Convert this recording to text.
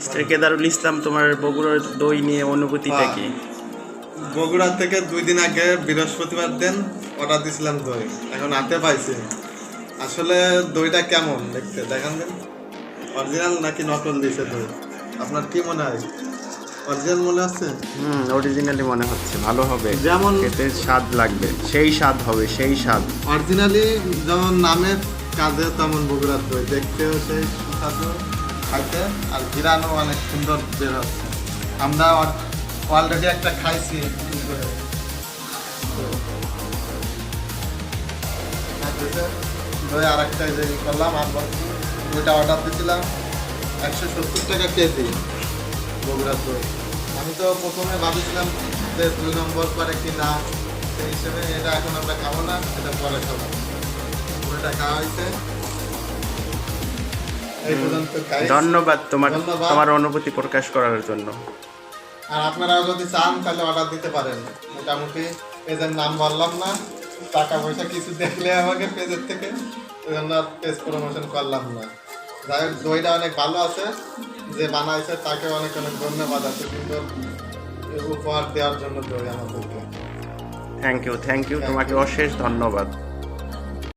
Mister কেদারুল ইসলাম, তোমার বগুড়ার দই নিয়ে অনুভূতিটা কি? বগুড়া থেকে 2 দিন আগে বৃহস্পতিবার দিন অর্ডার দিয়েছিলাম দই, এখন হাতে পাইছি। আসলে দইটা কেমন দেখতে দেখান দিন, অরিজিনাল নাকি নকল দিয়েছে দই? আপনার কি মনে হয়? অরিজিনাল মনে হচ্ছে? অরিজিনালি মনে হচ্ছে, ভালো হবে, যেমন খেতে স্বাদ লাগবে, সেই স্বাদ হবে, সেই স্বাদ। অরিজিনালি যেমন নামের কাজে তেমন বগুড়ার দই দেখতেও সেই সুস্বাদু, খাইতে আর ঘিরানো অনেক সুন্দর বের হচ্ছে। আমরা অলরেডি একটা খাইছি। দই আর একটা যে করলাম, আমরা দইটা অর্ডার দিয়েছিলাম 170 টাকা কেজি বগুড়ার দই। আমি তো প্রথমে ভাবছিলাম যে 2 নম্বর পরে কি না, সেই হিসেবে এটা এখন আমরা খাবো না, এটা পরে খাবো। দইটা খাওয়া হয়েছে, এই পর্যন্ত খাই। ধন্যবাদ তোমার, ধন্যবাদ। তোমার অনুভূতি প্রকাশ করার জন্য। আর আপনারা যদি চান তাহলে অর্ডার দিতে পারেন। মোটামুটি পেজের নাম বললাম না, টাকা পয়সা কিছু দেখলে আমাকে পেজের থেকে, ওই জন্য আর পেজ প্রমোশন করলাম না। যাই হোক, দইটা অনেক ভালো আছে, যে বানাইছে তাকে অনেক অনেক ধন্যবাদ আছে, কিন্তু উপহার দেওয়ার জন্য দই আমাদেরকে। থ্যাংক ইউ, তোমাকে অশেষ ধন্যবাদ।